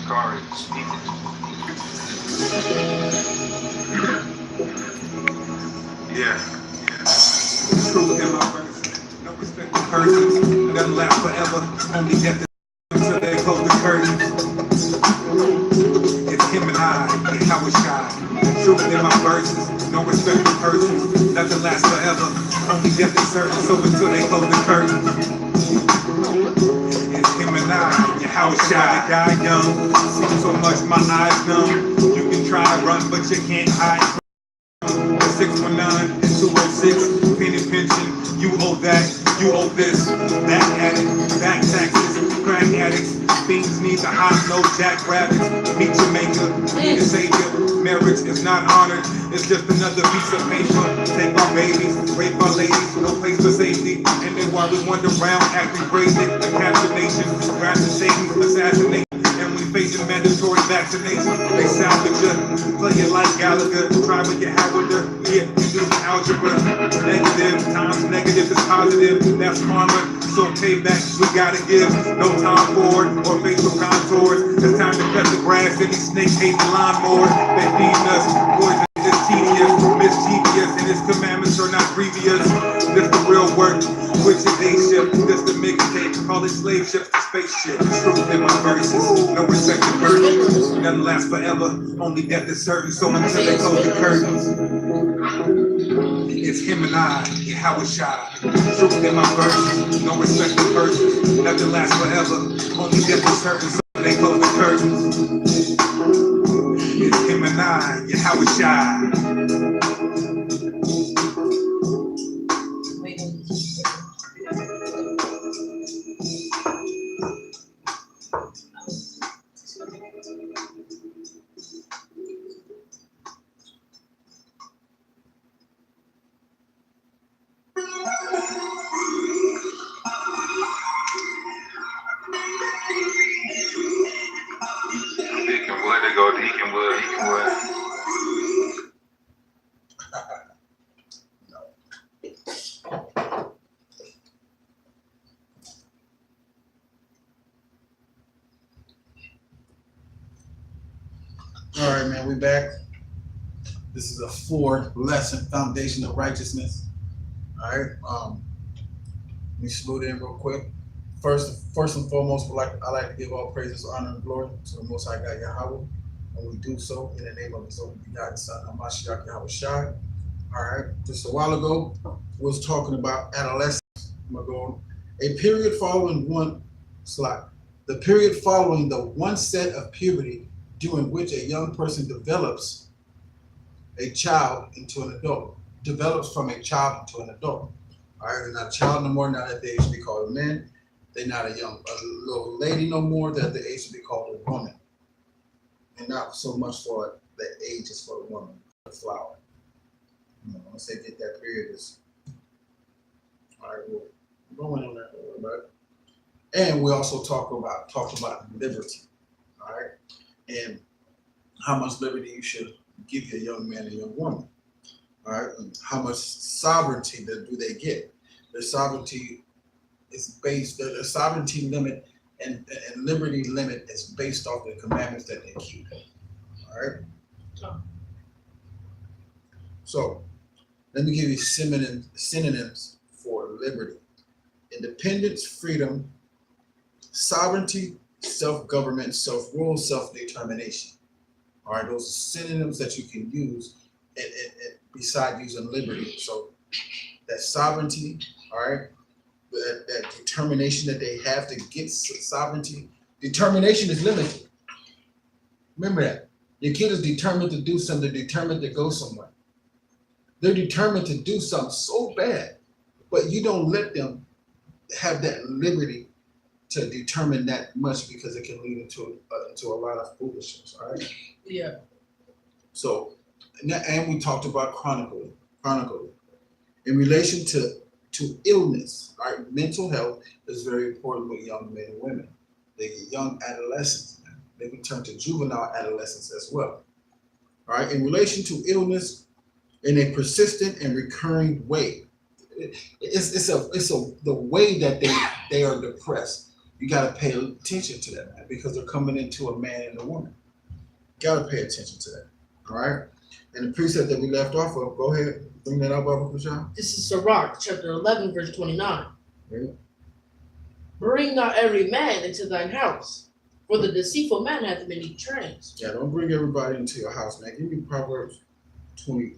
Sorry, speaking. Yeah. Truth in my verse. No respect for persons. Doesn't last forever. Only death is until they close the curtains. It's him and I, and how it's shy. Truth in my verses. No respect for persons. Nothing lasts forever. Only death is certain. So until they close the curtains. It's him and I, and how it's shy. Die young. See so much my eyes numb. You can try to run, but you can't hide. 619 and 206, penny pension, you owe that, you owe this, back addict, back taxes, crack addicts, fiends need the hot, no jackrabbits, meet your maker, need a savior, marriage is not honored, it's just another piece of paper, take our babies, rape our ladies, no place for safety, and then while we wander around acting crazy, a capture nation, grab the Satan, assassinate. And we facing mandatory vaccination. They salvage us, play it like Gallagher. Try with your Howard, yeah, you do the algebra. Negative times negative is positive. That's karma. So payback we gotta give. No time for it or facial contours. It's time to cut the grass and these snakes hate the lawnmower. They feed us poison is tedious, mischievous, and his commandments are not grievous. This the real work. Which is day shift, this the mixtape, call it slave ships to spaceship. Truth in my verses, no respect for persons, nothing lasts forever, only death is certain, so until they close the curtains. It's him and I, yeah, how it's shy. Truth in my verses, no respect for persons, nothing lasts forever, only death is certain, so they close the curtains. It's him and I, yeah, how it's shy. Deacon Wood, they go Deacon Wood, Deacon Wood. All right, man, we back. This is a F.O.R. lesson, Foundation of Righteousness. All right, let me slow in real quick. First and foremost, I like to give all praises, honor, and glory to the Most High God Yahweh, and we do so in the name of His only begotten Son, Hamashiach Yahweh Shai. All right, just a while ago, we was talking about adolescence. I'm gonna go a period following the period following the one set of puberty during which a young person develops a child into an adult, develops from a child into an adult. All right, they're not a child no more, now that they used to be called a man. They're not a little lady no more, that the age to be called a woman. And not so much for the age is for the woman, the flower. You know, once they get that period, is all right, we'll go in on that a little bit. And we also talked about liberty, all right, and how much liberty you should give your young man and young woman, all right, and how much sovereignty do they get. Their sovereignty is based, the sovereignty limit and liberty limit is based off the commandments that they keep, all right. So let me give you synonyms for liberty: independence, freedom, sovereignty, self-government, self-rule, self-determination. All right, those are synonyms that you can use and beside using liberty. So that sovereignty, all right, that determination that they have to get sovereignty. Determination is limited. Remember that. Your kid is determined to do something, determined to go somewhere. They're determined to do something so bad, but you don't let them have that liberty to determine that much, because it can lead into a lot of foolishness. All right. Yeah. So, and we talked about chronically in relation to illness. All right, mental health is very important with young men and women. They get young adolescents. They can turn to juvenile adolescence as well. All right, in relation to illness in a persistent and recurring way. It's the way that they are depressed. You gotta pay attention to that, man, because they're coming into a man and a woman. Gotta pay attention to that. All right. And the precept that we left off of, go ahead, bring that up, Baba Kushan. This is Sirach, chapter 11, verse 29. Yeah. Bring not every man into thine house, for the deceitful man hath many trains. Yeah, don't bring everybody into your house, man. Give me Proverbs 20.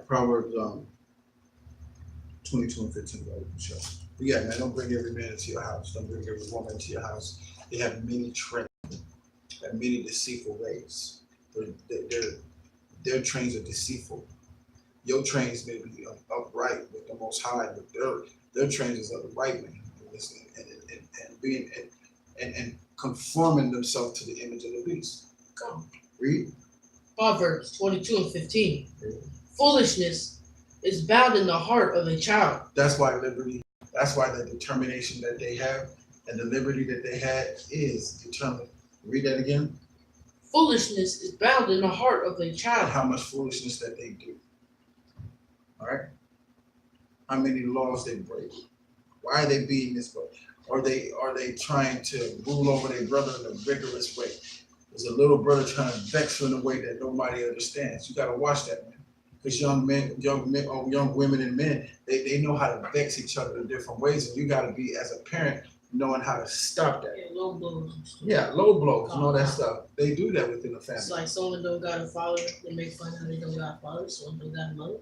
Proverbs 22 and 15. Baba Kushan. But yeah, man, don't bring every man into your house. Don't bring every woman into your house. They have many trains, have many deceitful ways. Their trains are deceitful. Your trains may be upright with the Most High, but their trains is of the right man, and conforming themselves to the image of the beast. Come. Read. Proverbs 22 and 15. Read. Foolishness is bound in the heart of a child. That's why liberty. That's why the determination that they have and the liberty that they had is determined. Read that again. Foolishness is bound in the heart of a And child. how much foolishness that they do. All right. How many laws they break? Why are they being this way? Are they trying to rule over their brother in a rigorous way? There's a little brother trying to vex you in a way that nobody understands. You got to watch that, man. Because young women and men, they know how to vex each other in different ways, and you got to be, as a parent, knowing how to stop that. Yeah, low blows and stuff. Yeah, low blows and all that stuff. They do that within the It's family. like someone don't got a father, they make fun how they don't got a father, someone don't got a mother.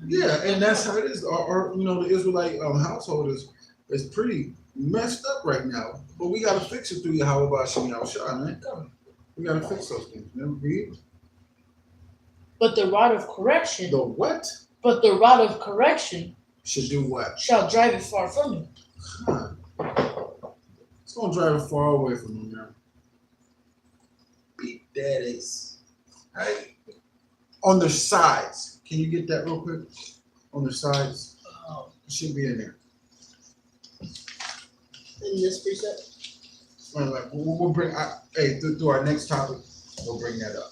Yeah, and that's how it is. Our the Israelite household is pretty messed up right now. But we got to fix it through Yahweh Bashim Yahushua, man. We got to fix those things, man. Read. But the rod of correction, The what? but the rod of correction Should do what? shall drive it far from you. Come on. It's going to drive it far away from you, man. Beat that ace. All right? On the sides. Can you get that real quick? On the sides. It should be in there. In this precept? Well, like, we'll bring, through our next topic, we'll bring that up.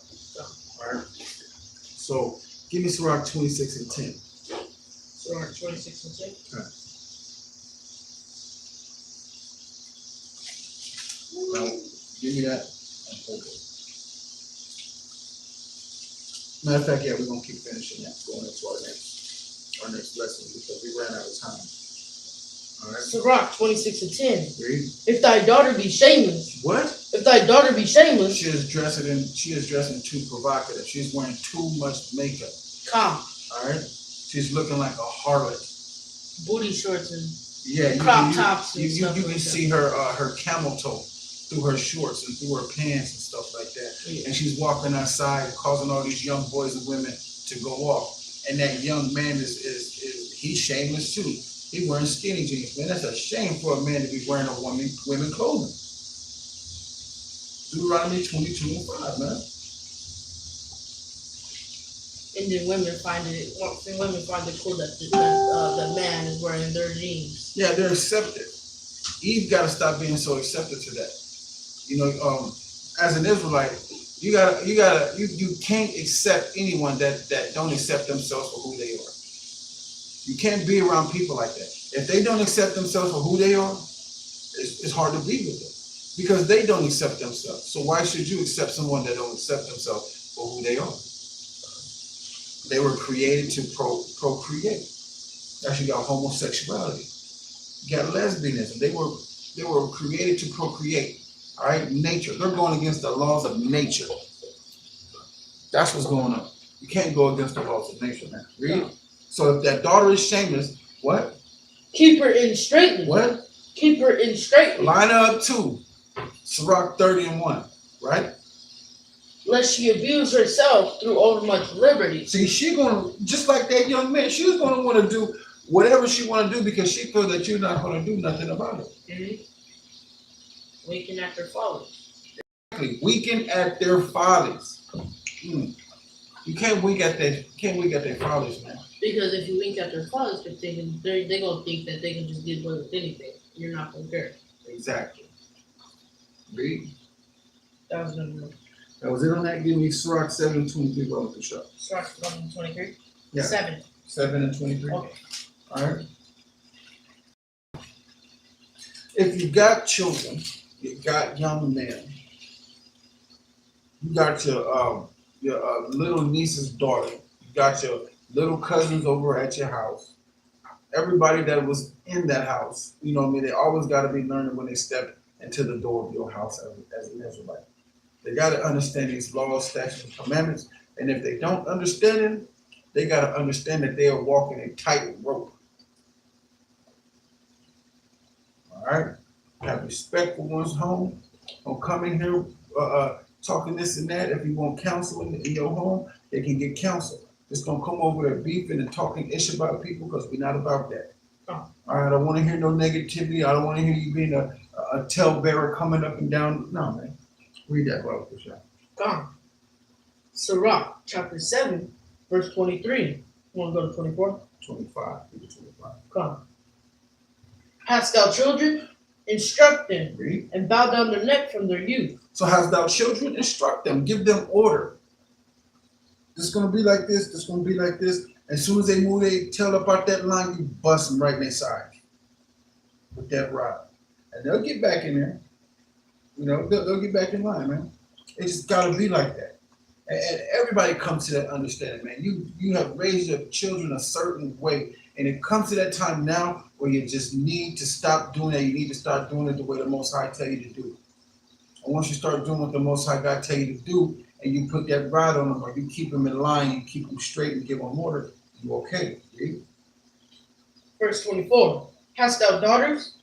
All right? So, give me Sirach 26 and 10. Sirach 26 and 10. Okay. Now, give me that and hold it. Matter of fact, yeah, we're gonna keep finishing that, going into our next lesson because we ran out of time. All right. Sirach 26 and 10. Read. If thy daughter be shameless, What? if thy daughter be shameless, She is dressing too provocative. She's wearing too much makeup. come, All right. She's looking like a harlot. booty shorts and Yeah, crop tops and you stuff can like that. see her camel toe through her shorts and through her pants and stuff like that. Yeah. And she's walking outside, causing all these young boys and women to go off. And that young man is he's shameless too. He wearing skinny jeans, man. That's a shame for a man to be wearing women clothing. Deuteronomy 22 and 5, man. And then women find it cool that the man is wearing their jeans. Yeah, they're accepted. Eve got to stop being so accepted to that. As an Israelite, you can't accept anyone that don't accept themselves for who they are. You can't be around people like that. If they don't accept themselves for who they are, it's hard to be with them because they don't accept themselves. So why should you accept someone that don't accept themselves for who they are? They were created to procreate. Actually, got homosexuality. You got lesbianism. They were created to procreate. All right, nature. They're going against the laws of nature. That's what's going on. You can't go against the laws of nature, man. Read. So if that daughter is shameless, what? Keep her in straightness. What? Keep her in straightness. Line her up too. Sirach 30 and 1, right? Lest she abuse herself through overmuch liberty. See, she gonna, just like that young man, she's gonna want to do whatever she want to do because she feels that you're not gonna do nothing about it. Mm-hmm. Winking at their folly. Exactly. Weaken at their follies. You can't wink at their follies, man. Because if you wink at their follies, they're gonna think that they can just get away with anything. You're not gonna care. Exactly. Read. That was number one. That was it on that. Give me Sirach 7:23, brother, for sure. Sirach 23. Yeah. 7. 7 and 23. Okay. All right. If you got children, you got young men, you got your little niece's daughter, you got your little cousins over at your house. Everybody that was in that house, you know what I mean, they always got to be learning when they step into the door of your house as an Israelite. They got to understand these laws, statutes, and commandments. And if they don't understand it, they got to understand that they are walking a tightrope. All right? Have respect for one's home. Don't come in here talking this and that. If you want counsel in your home, they can get counsel. Just don't come over there beefing and talking ish about people because we're not about that. All right? I don't want to hear no negativity. I don't want to hear you being a talebearer coming up and down. No, man. Read that, brother, for sure. Come. Sirach, chapter 7, verse 23. You want to go to 24? 25. Come. Hast thou children? Instruct them, Read. and bow down their neck from their youth. So hast thou children? Instruct them. Give them order. This is going to be like this. This is going to be like this. As soon as they move they tail up out that line, you bust them right in their side with that rod. And they'll get back in there. You know, they'll get back in line, man. It just got to be like that. And everybody comes to that understanding, man. You have raised your children a certain way. And it comes to that time now where you just need to stop doing that. You need to start doing it the way the Most High tell you to do. And once you start doing what the Most High God tell you to do, and you put that rod on them, or you keep them in line, you keep them straight and give them order, you okay. Read. Verse 24. Hast thou daughters?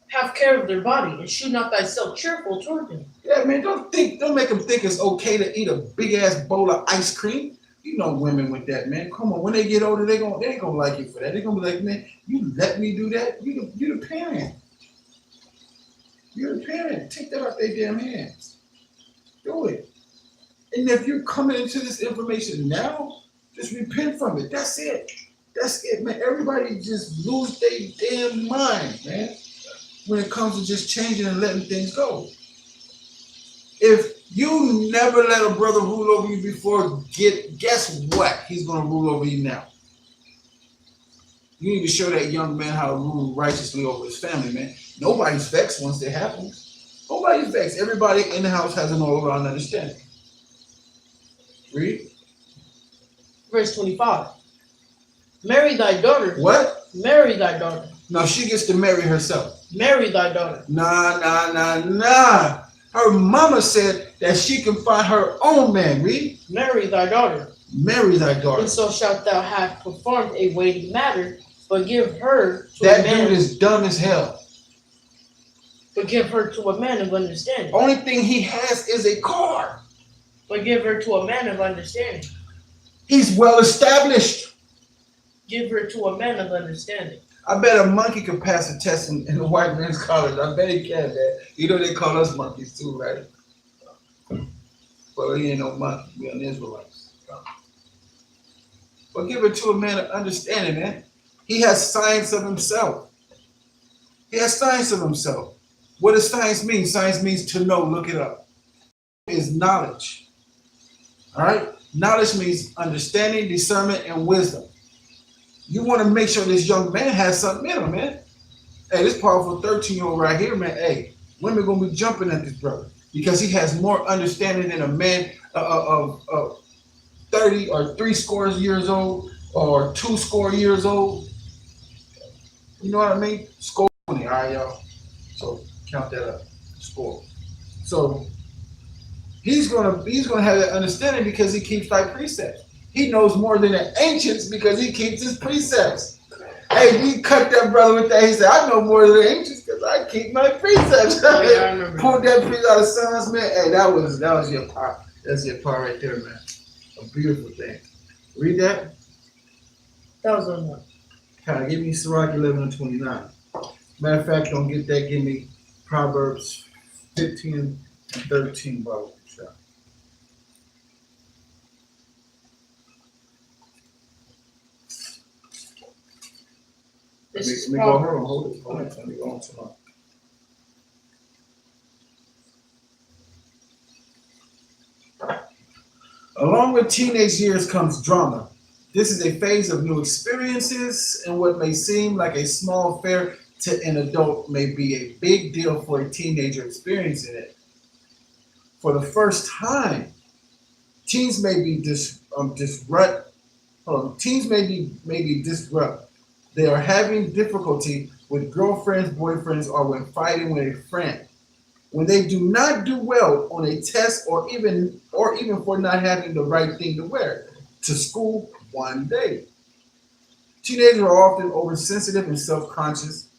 Have care of their body, and shew not thyself cheerful toward them. Yeah, man, don't make them think it's okay to eat a big ass bowl of ice cream. You know women with that, man. Come on, when they get older, they ain't gonna like you for that. They're gonna be like, man, you let me do that? You the parent. You're the parent. Take that out their damn hands. Do it. And if you're coming into this information now, just repent from it. That's it. That's it, man. Everybody just lose their damn mind, man, when it comes to just changing and letting things go. If you never let a brother rule over you before, guess what? He's going to rule over you now. You need to show that young man how to rule righteously over his family, man. Nobody's vexed once it happens. Nobody's vexed. Everybody in the house has an all-around understanding. Read. Verse 25. Marry thy daughter. What? Marry thy daughter. No, she gets to marry herself. Marry thy daughter. Nah. Her mama said that she can find her own man. Read. Marry thy daughter. Marry thy daughter. And so shalt thou have performed a weighty matter, but give her to That a man. dude is dumb as hell. But give her to a man of understanding. Only thing he has is a car. But give her to a man of understanding. He's well established. Give her to a man of understanding. I bet a monkey could pass a test in the white man's college. I bet he can, man. You know they call us monkeys too, right? But he ain't no monkey. We're an Israelites. But give it to a man of understanding, man. He has science of himself. What does science mean? Science means to know. Look it up. Is knowledge. All right? Knowledge means understanding, discernment, and wisdom. You want to make sure this young man has something in him, man. Hey, this powerful 13-year-old right here, man. Hey, women gonna be jumping at this brother because he has more understanding than a man of 30 or 70 years old or 20 years old. You know what I mean? Score 20, all right, y'all. So count that up. Score. So he's gonna have that understanding because he keeps thy precepts. He knows more than the ancients because he keeps his precepts. Hey, we cut that brother with that. He said, I know more than the ancients because I keep my precepts. Oh, yeah, I remember. Pulled that priest out of Psalms, man. Hey, that was your part. That's your part right there, man. A beautiful thing. Read that. That was on one. Kind of give me Sirach 11 and 29. Matter of fact, don't get that. Give me Proverbs 15 and 13, Bible. Let me go. Hold it. Let me go on too long. Along with teenage years comes drama. This is a phase of new experiences, and what may seem like a small affair to an adult may be a big deal for a teenager experiencing it. For the first time, teens may be disrupt. Teens may be disrupt. They are having difficulty with girlfriends, boyfriends, or when fighting with a friend. When they do not do well on a test, or even for not having the right thing to wear to school one day. Teenagers are often oversensitive and self-conscious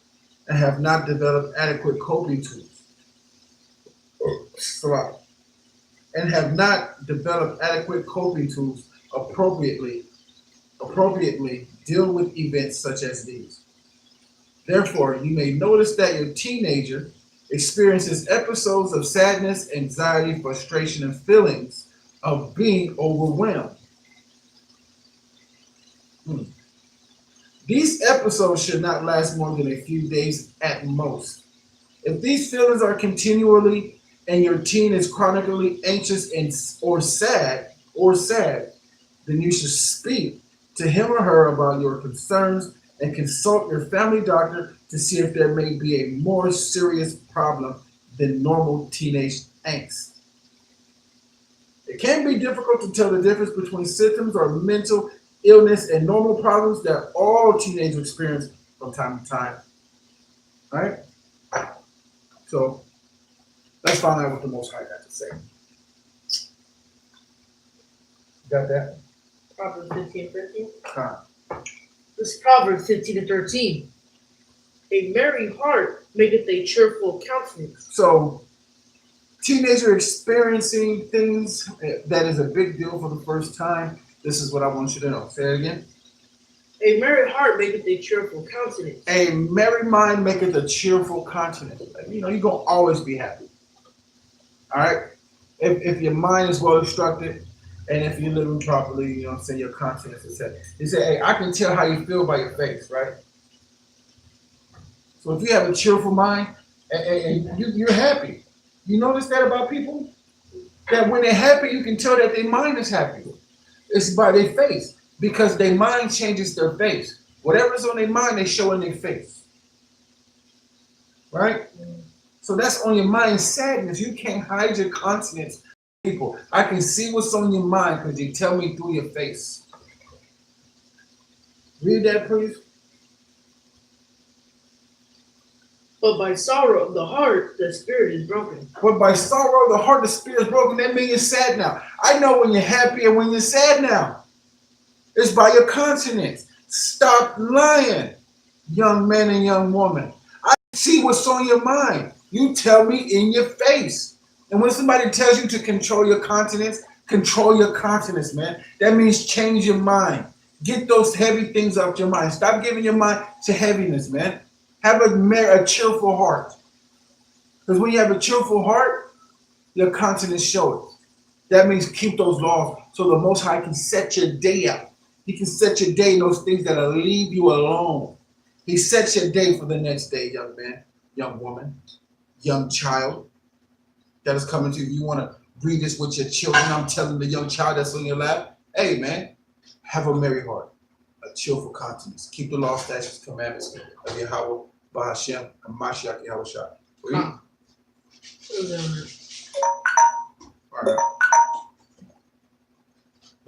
and have not developed adequate coping tools. And have not developed adequate coping tools appropriately deal with events such as these. Therefore, you may notice that your teenager experiences episodes of sadness, anxiety, frustration, and feelings of being overwhelmed. These episodes should not last more than a few days at most. If these feelings are continually and your teen is chronically anxious or sad, then you should speak to him or her about your concerns and consult your family doctor to see if there may be a more serious problem than normal teenage angst. It can be difficult to tell the difference between symptoms or mental illness and normal problems that all teenagers experience from time to time. All right? So let's find out what the Most High got to say. Got that? Proverbs 15:13. Huh. This is Proverbs 15:13. A merry heart maketh a cheerful countenance. So, teenager experiencing things that is a big deal for the first time. This is what I want you to know. Say it again. A merry heart maketh a cheerful countenance. A merry mind maketh a cheerful countenance. You know, you're going to always be happy. All right? If your mind is well instructed, and if you're living properly, you know what I'm saying, your conscience is set. He said, hey, I can tell how you feel by your face, right? So if you have a cheerful mind and you're happy, you notice that about people? That when they're happy, you can tell that their mind is happy. It's by their face, because their mind changes their face. Whatever's on their mind, they show in their face. Right? So that's on your mind, sadness. You can't hide your countenance. People, I can see what's on your mind because you tell me through your face. Read that, please. But by sorrow of the heart, the spirit is broken. But by sorrow of the heart, the spirit is broken. That means you're sad now. I know when you're happy and when you're sad now. It's by your countenance. Stop lying, young man and young woman. I see what's on your mind. You tell me in your face. And when somebody tells you to control your countenance, man. That means change your mind. Get those heavy things off your mind. Stop giving your mind to heaviness, man. Have a cheerful heart. Because when you have a cheerful heart, your countenance shows. That means keep those laws so the Most High can set your day out. He can set your day in those things that'll leave you alone. He sets your day for the next day, young man, young woman, young child that is coming to you. You want to read this with your children. I'm telling the young child that's on your lap, hey, man, have a merry heart, a cheerful countenance. Keep the law, statutes, commandments of Yahweh, Bahashem, and Mashiach Yahushua. Read. All right.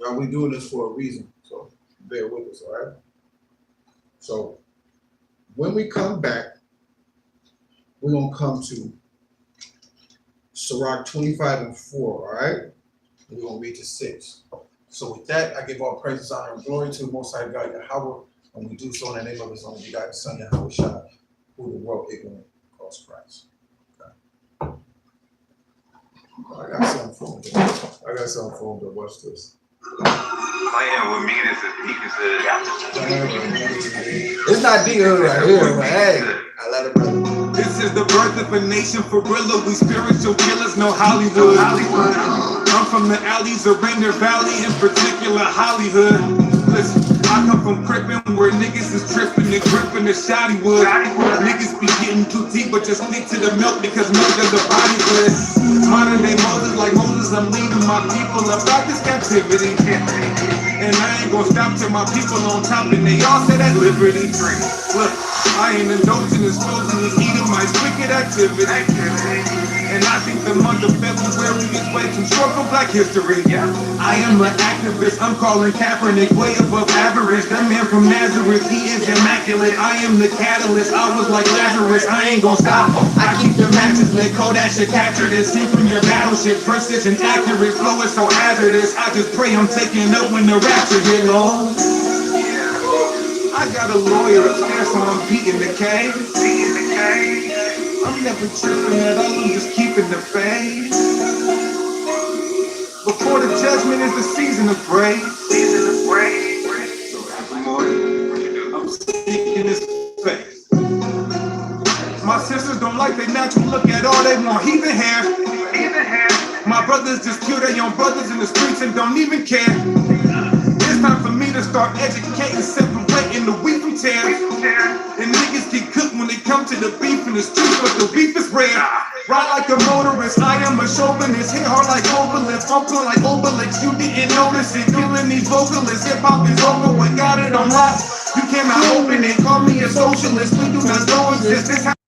Now, we're doing this for a reason, so bear with us, all right? So, when we come back, we're going to come to Sirach 25 and 4, all right? And we're going to read to 6. So with that, I give all praises, honor, and glory to the Most High God, Yahweh, and we do so in the name of His only begotten Son, Yahweh Shai, who the world ignorant calls Christ. Okay. I got something for him, but watch this. Playing with me, this is deep as It's not deep right here, but hey, I let it brother. This is the birth of a nation for real. We spiritual killers, no Hollywood. I'm from the alleys of Rainier Valley, in particular Hollywood. Listen, I come from Crippin', where niggas is tripping and gripping the shoddy wood. Niggas be getting too deep, but just stick to the milk because milk is a body good. Modern day Moses, like Moses, I'm leading my people will I practice captivity. And I ain't gonna stop till my people on top and they all say that liberty free. Look, I ain't indulging in supposedly eating my wicked activity. And I think the month of February is way too short for Black history. I am an activist, I'm calling Kaepernick way above average. That man from Nazareth, he is immaculate. I am the catalyst, I was like Lazarus, I ain't gonna stop. I keep the matches lit, Kodak should capture this. See from your battleship, precision accurate, flow is so hazardous. I just pray I'm taking up when the rapture hit, Lord. I got a lawyer upstairs, so I'm beating the case. I'm never tripping at all, I'm just keeping the faith. Before the judgment is the season of praise. So every morning, I'm seeking his face. My sisters don't like their natural look at all, they want heathen hair. My brothers just kill their young brothers in the streets and don't even care. It's time for me to start educating, separating the wheat from tares. And niggas get cooked when they come to the beef in the streets, but the beef is rare. Ride like a motorist, I am a chauvinist. Hit hard like Obelix, I'm pulling like Obelix. You didn't notice it, killing these vocalists. Hip hop is over, we got it on lock. You cannot open it, call me a socialist. We do not know exist. This